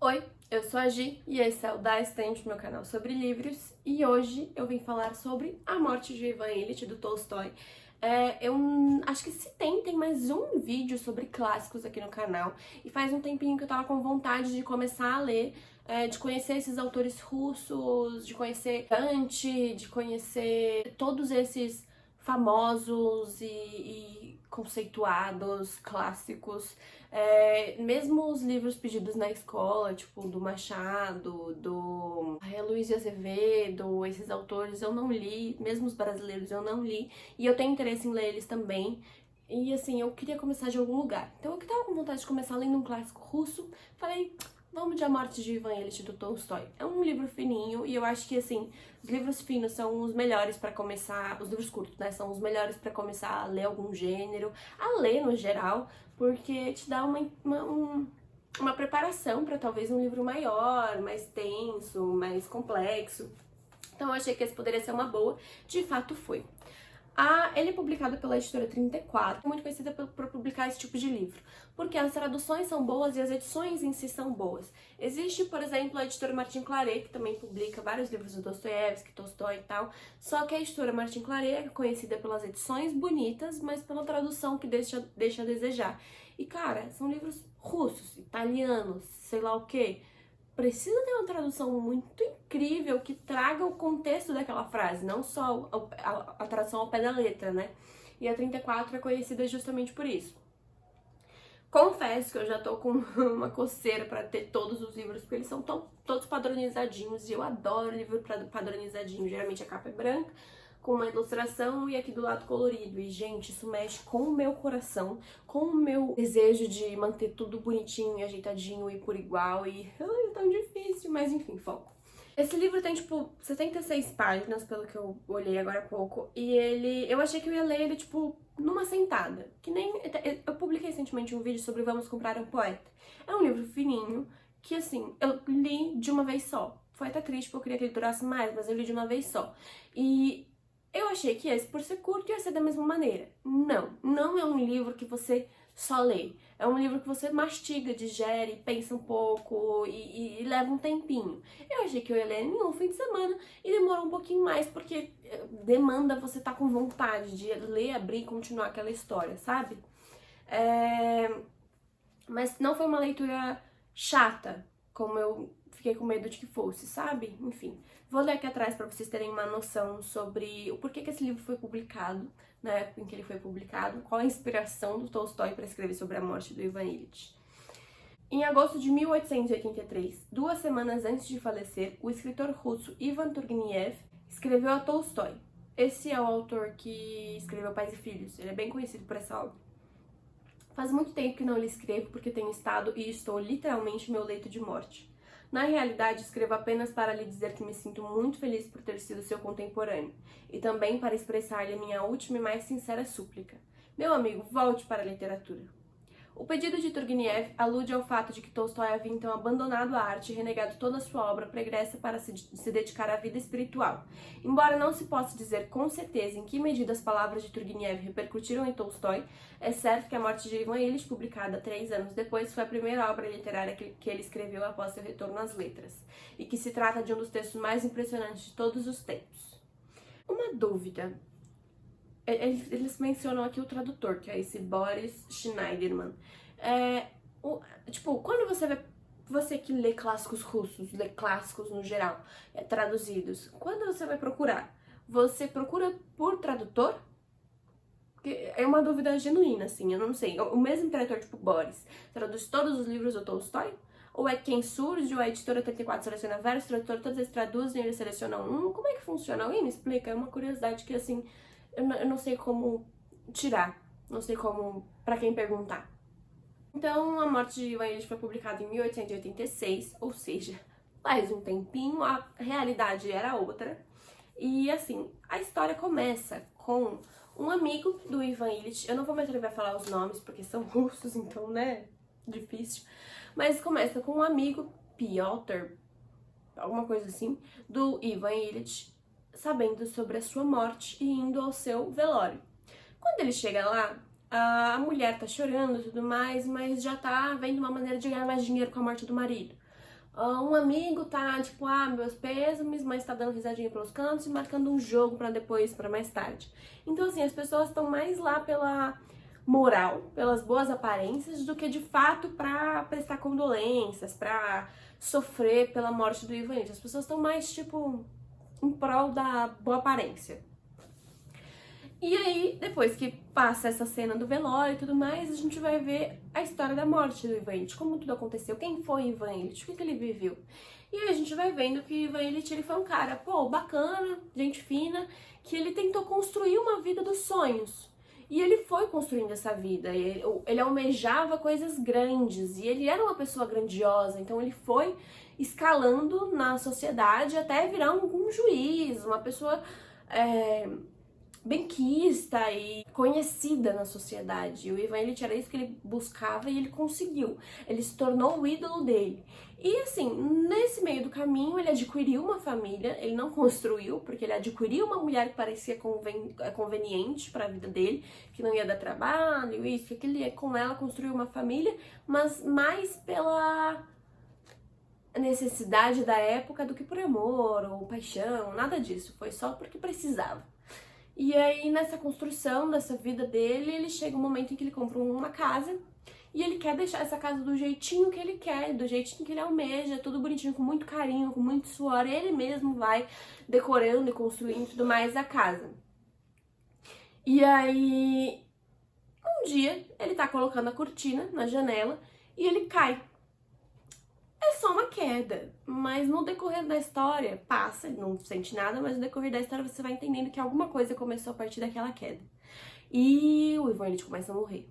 Oi, eu sou a Gi e esse é o Da Estante, meu canal sobre livros, e hoje eu vim falar sobre A Morte de Ivan Ilitch, do Tolstói. Eu acho que se tem mais um vídeo sobre clássicos aqui no canal, e faz um tempinho que eu tava com vontade de começar a ler, de conhecer esses autores russos, de conhecer Dante, de conhecer todos esses famosos e conceituados clássicos. Mesmo os livros pedidos na escola, tipo do Machado, do Luiz de Azevedo, esses autores eu não li, mesmo os brasileiros eu não li, e eu tenho interesse em ler eles também. E assim, eu queria começar de algum lugar. Então eu que tava com vontade de começar lendo um clássico russo, falei, vamos de A Morte de Ivan Ilitch, do Tolstói. É um livro fininho e eu acho que, assim, os livros finos são os melhores pra começar, os livros curtos, né, são os melhores pra começar a ler algum gênero, a ler no geral, porque te dá uma preparação pra talvez um livro maior, mais tenso, mais complexo. Então eu achei que esse poderia ser uma boa, de fato foi. Ele é publicado pela editora 34, muito conhecida por publicar esse tipo de livro, porque as traduções são boas e as edições em si são boas. Existe, por exemplo, a editora Martin Claret, que também publica vários livros do Dostoiévski, Tolstói e tal, só que a editora Martin Claret é conhecida pelas edições bonitas, mas pela tradução que deixa a desejar. E cara, são livros russos, italianos, sei lá o quê. Precisa ter uma tradução muito incrível que traga o contexto daquela frase, não só a tradução ao pé da letra, né? E a 34 é conhecida justamente por isso. Confesso que eu já tô com uma coceira pra ter todos os livros, porque eles são todos padronizadinhos, e eu adoro livro padronizadinho. Geralmente a capa é branca, com uma ilustração e aqui do lado colorido. E, gente, isso mexe com o meu coração, com o meu desejo de manter tudo bonitinho e ajeitadinho e por igual. E, ai, é tão difícil, mas enfim, foco. Esse livro tem, tipo, 76 páginas, pelo que eu olhei agora há pouco, e eu achei que eu ia ler ele, tipo, numa sentada. Que nem... Eu publiquei recentemente um vídeo sobre Vamos Comprar um Poeta. É um livro fininho, que, assim, eu li de uma vez só. Foi até triste, porque eu queria que ele durasse mais, mas eu li de uma vez só. E eu achei que esse, por ser curto, ia ser da mesma maneira. Não é um livro que você só lê. É um livro que você mastiga, digere, pensa um pouco e leva um tempinho. Eu achei que eu ia ler em um fim de semana e demorou um pouquinho mais, porque demanda você tá com vontade de ler, abrir e continuar aquela história, sabe? Mas não foi uma leitura chata, como eu fiquei com medo de que fosse, sabe? Enfim, vou ler aqui atrás para vocês terem uma noção sobre o porquê que esse livro foi publicado, na época em que ele foi publicado, qual a inspiração do Tolstói para escrever sobre a morte do Ivan Ilitch. Em agosto de 1883, 2 semanas antes de falecer, o escritor russo Ivan Turgenev escreveu a Tolstói. Esse é o autor que escreveu Pais e Filhos, ele é bem conhecido por essa obra. Faz muito tempo que não lhe escrevo porque tenho estado e estou literalmente no meu leito de morte. Na realidade, escrevo apenas para lhe dizer que me sinto muito feliz por ter sido seu contemporâneo, e também para expressar-lhe a minha última e mais sincera súplica. Meu amigo, volte para a literatura. O pedido de Turgenev alude ao fato de que Tolstói havia então abandonado a arte e renegado toda a sua obra pregressa para se dedicar à vida espiritual. Embora não se possa dizer com certeza em que medida as palavras de Turgenev repercutiram em Tolstói, é certo que A Morte de Ivan Ilitch, publicada 3 anos depois, foi a primeira obra literária que ele escreveu após seu retorno às letras, e que se trata de um dos textos mais impressionantes de todos os tempos. Uma dúvida. Eles mencionam aqui o tradutor, que é esse Boris Schneiderman. Quando você que lê clássicos russos, lê clássicos no geral, traduzidos, quando você vai procurar, você procura por tradutor? Porque é uma dúvida genuína, assim, eu não sei. O mesmo tradutor, tipo Boris, traduz todos os livros do Tolstói? Ou é quem surge, ou a editora 34 seleciona vários tradutores, todos eles traduzem, eles selecionam um? Como é que funciona? Alguém me explica? É uma curiosidade que, assim, eu não sei como tirar, não sei como, pra quem perguntar. Então, A Morte de Ivan Ilitch foi publicada em 1886, ou seja, faz um tempinho, a realidade era outra. E, assim, a história começa com um amigo do Ivan Ilitch, eu não vou me atrever a falar os nomes, porque são russos, então, né, difícil. Mas começa com um amigo, Piotr, alguma coisa assim, do Ivan Ilitch, sabendo sobre a sua morte e indo ao seu velório. Quando ele chega lá, a mulher tá chorando e tudo mais, mas já tá vendo uma maneira de ganhar mais dinheiro com a morte do marido. Um amigo tá, tipo, meus pêsames, mas tá dando risadinha pelos cantos e marcando um jogo pra depois, pra mais tarde. Então, assim, as pessoas estão mais lá pela moral, pelas boas aparências, do que de fato pra prestar condolências, pra sofrer pela morte do Ivanildo. As pessoas estão mais, tipo, em prol da boa aparência. E aí, depois que passa essa cena do velório e tudo mais, a gente vai ver a história da morte do Ivan Ilitch, como tudo aconteceu, quem foi Ivan Ilitch, o que ele viveu. E aí a gente vai vendo que Ivan Ilitch, ele foi um cara, bacana, gente fina, que ele tentou construir uma vida dos sonhos. E ele foi construindo essa vida, ele almejava coisas grandes, e ele era uma pessoa grandiosa, então ele foi escalando na sociedade até virar um juiz, uma pessoa benquista e conhecida na sociedade. O Ivan Ilitch era isso que ele buscava e ele conseguiu. Ele se tornou o ídolo dele. E assim, nesse meio do caminho, ele adquiriu uma família, ele não construiu, porque ele adquiriu uma mulher que parecia conveniente para a vida dele, que não ia dar trabalho, isso, que ele ia com ela construir uma família, mas mais pela necessidade da época do que por amor ou paixão, nada disso, foi só porque precisava. E aí, nessa construção dessa vida dele, ele chega um momento em que ele compra uma casa e ele quer deixar essa casa do jeitinho que ele quer, do jeitinho que ele almeja, tudo bonitinho, com muito carinho, com muito suor. Ele mesmo vai decorando e construindo tudo mais a casa. E aí, um dia, ele tá colocando a cortina na janela e ele cai. É só uma queda, mas no decorrer da história, passa, ele não sente nada, mas no decorrer da história você vai entendendo que alguma coisa começou a partir daquela queda. E o Ivan Ilitch começa a morrer.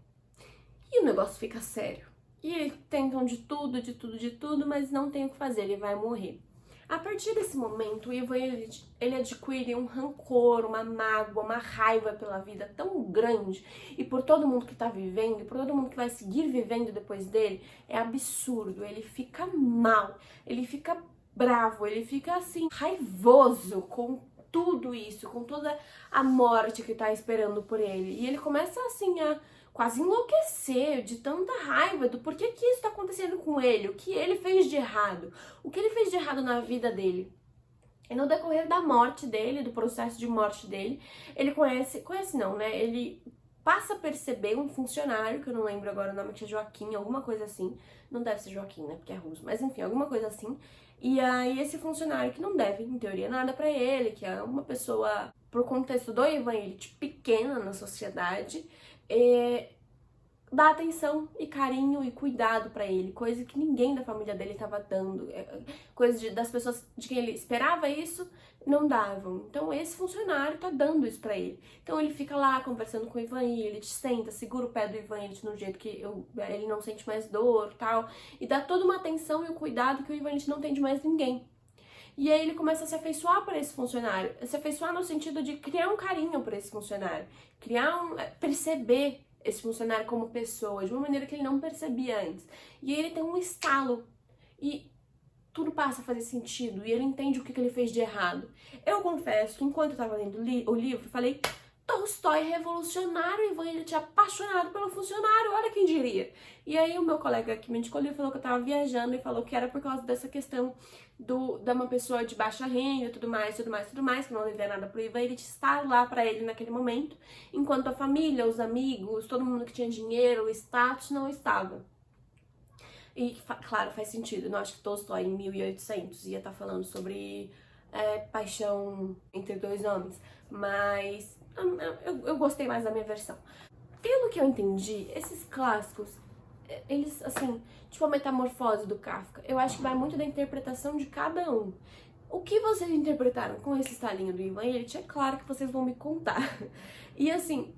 E o negócio fica sério. E eles tentam de tudo, mas não tem o que fazer, ele vai morrer. A partir desse momento, o Ivan Ilitch, ele adquire um rancor, uma mágoa, uma raiva pela vida tão grande e por todo mundo que tá vivendo, e por todo mundo que vai seguir vivendo depois dele, é absurdo. Ele fica mal, ele fica bravo, ele fica assim, raivoso com tudo isso, com toda a morte que tá esperando por ele. E ele começa assim a quase enlouquecer de tanta raiva do porquê que isso tá acontecendo com ele, o que ele fez de errado, o que ele fez de errado na vida dele. E no decorrer da morte dele, do processo de morte dele, ele conhece não, né? Ele passa a perceber um funcionário, que eu não lembro agora o nome, que é Joaquim, alguma coisa assim. Não deve ser Joaquim, né? Porque é russo, mas enfim, alguma coisa assim. E aí esse funcionário que não deve, em teoria, nada pra ele, que é uma pessoa, pro contexto do Ivan Ilitch, pequena na sociedade, dá atenção e carinho e cuidado pra ele, coisa que ninguém da família dele tava dando, coisa das pessoas de quem ele esperava isso, não davam. Então esse funcionário tá dando isso pra ele. Então ele fica lá conversando com o Ivan Ilitch, senta, segura o pé do Ivan Ilitch no jeito que ele não sente mais dor, tal, e dá toda uma atenção e o cuidado que o Ivan Ilitch não tem de mais ninguém. E aí ele começa a se afeiçoar por esse funcionário, se afeiçoar no sentido de criar um carinho por esse funcionário, perceber esse funcionário como pessoa, de uma maneira que ele não percebia antes. E aí ele tem um estalo e tudo passa a fazer sentido e ele entende o que ele fez de errado. Eu confesso que enquanto eu tava lendo o livro, falei, Tolstói revolucionário, Ivan Ilitch apaixonado pelo funcionário, olha quem diria. E aí o meu colega que me indicou o livro falou que eu tava viajando e falou que era por causa dessa questão de uma pessoa de baixa renda, tudo mais, que não devia nada pro Ivan Ilitch estar lá pra ele naquele momento, enquanto a família, os amigos, todo mundo que tinha dinheiro, o status não estava. E, claro, faz sentido, eu não acho que Tolstói em 1800 ia estar falando sobre paixão entre dois homens, mas eu gostei mais da minha versão. Pelo que eu entendi, esses clássicos, eles, assim, tipo a Metamorfose do Kafka, eu acho que vai muito da interpretação de cada um. O que vocês interpretaram com esse estalinho do Ivan Ilitch, é claro que vocês vão me contar. E assim,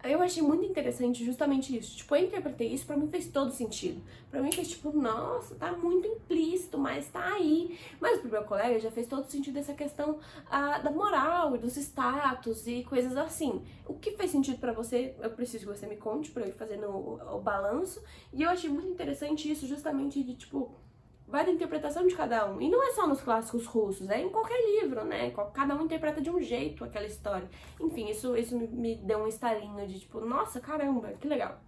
eu achei muito interessante justamente isso. Tipo, eu interpretei isso, pra mim fez todo sentido. Pra mim fez tipo, nossa, tá muito implícito, mas tá aí. Mas pro meu colega já fez todo sentido essa questão da moral e dos status e coisas assim. O que fez sentido pra você, eu preciso que você me conte pra eu ir fazendo o balanço. E eu achei muito interessante isso, justamente de tipo, vai da interpretação de cada um. E não é só nos clássicos russos, é em qualquer livro, né? Cada um interpreta de um jeito aquela história. Enfim, isso me deu um estalinho de tipo, nossa, caramba, que legal.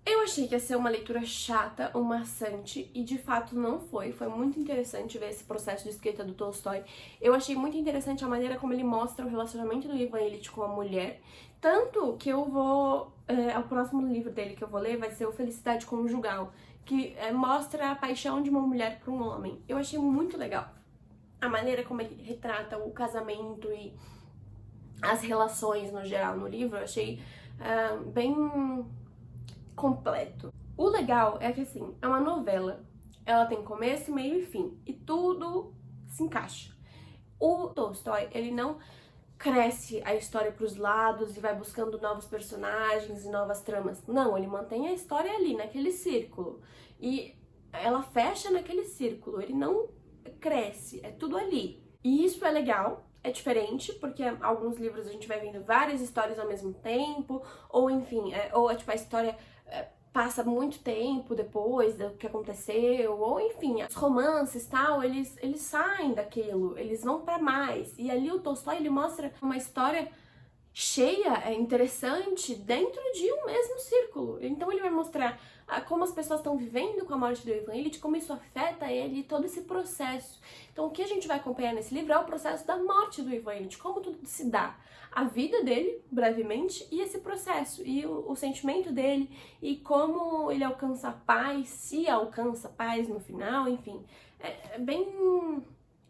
Eu achei que ia ser uma leitura chata ou maçante, e de fato não foi. Foi muito interessante ver esse processo de escrita do Tolstói. Eu achei muito interessante a maneira como ele mostra o relacionamento do Ivan Ilitch com a mulher. Tanto que eu vou... o próximo livro dele que eu vou ler vai ser o Felicidade Conjugal, que mostra a paixão de uma mulher por um homem. Eu achei muito legal a maneira como ele retrata o casamento e as relações no geral no livro. Eu achei bem completo. O legal é que, assim, é uma novela. Ela tem começo, meio e fim. E tudo se encaixa. O Tolstói, ele não cresce a história para os lados e vai buscando novos personagens e novas tramas. Não, ele mantém a história ali, naquele círculo. E ela fecha naquele círculo. Ele não cresce, é tudo ali. E isso é legal. É diferente, porque alguns livros a gente vai vendo várias histórias ao mesmo tempo, ou enfim, tipo, a história passa muito tempo depois do que aconteceu, ou enfim, os romances e tal, eles saem daquilo, eles vão pra mais. E ali o Tolstói, ele mostra uma história cheia, interessante, dentro de um mesmo círculo. Então ele vai mostrar como as pessoas estão vivendo com a morte do Ivan Ilitch, como isso afeta ele e todo esse processo. Então o que a gente vai acompanhar nesse livro é o processo da morte do Ivan Ilitch, como tudo se dá. A vida dele, brevemente, e esse processo, e o sentimento dele, e como ele alcança a paz, se alcança a paz no final, enfim. É bem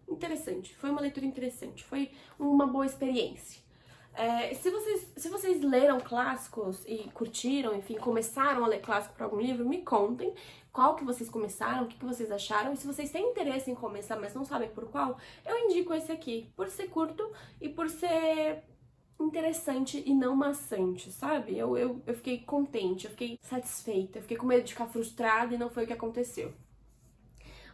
interessante, foi uma leitura interessante, foi uma boa experiência. Se vocês leram clássicos e curtiram, enfim, começaram a ler clássico para algum livro, me contem qual que vocês começaram, o que vocês acharam, e se vocês têm interesse em começar, mas não sabem por qual, eu indico esse aqui, por ser curto e por ser interessante e não maçante, sabe? Eu fiquei contente, eu fiquei satisfeita, eu fiquei com medo de ficar frustrada e não foi o que aconteceu.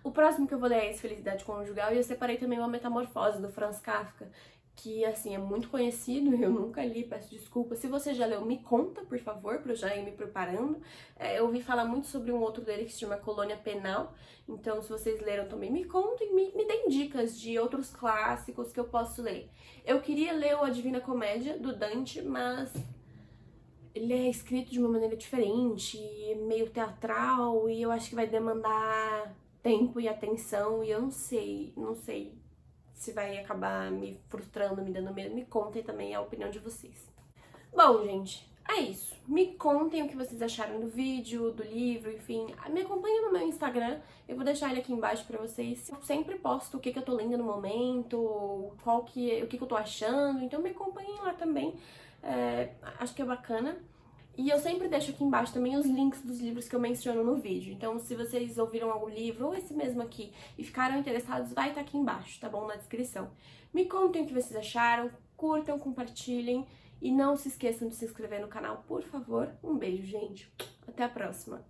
O próximo que eu vou ler é esse Felicidade Conjugal, e eu separei também uma Metamorfose, do Franz Kafka, que, assim, é muito conhecido, eu nunca li, peço desculpa. Se você já leu, me conta, por favor, pra eu já ir me preparando. Eu ouvi falar muito sobre um outro dele que se chama Colônia Penal, então se vocês leram também, me contem, me deem dicas de outros clássicos que eu posso ler. Eu queria ler o A Divina Comédia, do Dante, mas ele é escrito de uma maneira diferente, meio teatral, e eu acho que vai demandar tempo e atenção, e eu não sei se vai acabar me frustrando, me dando medo. Me contem também a opinião de vocês. Bom, gente, é isso. Me contem o que vocês acharam do vídeo, do livro, enfim. Me acompanhem no meu Instagram, eu vou deixar ele aqui embaixo pra vocês. Eu sempre posto o que eu tô lendo no momento, o que eu tô achando, então me acompanhem lá também. Acho que é bacana. E eu sempre deixo aqui embaixo também os links dos livros que eu menciono no vídeo. Então, se vocês ouviram algum livro, ou esse mesmo aqui, e ficaram interessados, vai estar aqui embaixo, tá bom? Na descrição. Me contem o que vocês acharam, curtam, compartilhem, e não se esqueçam de se inscrever no canal, por favor. Um beijo, gente. Até a próxima.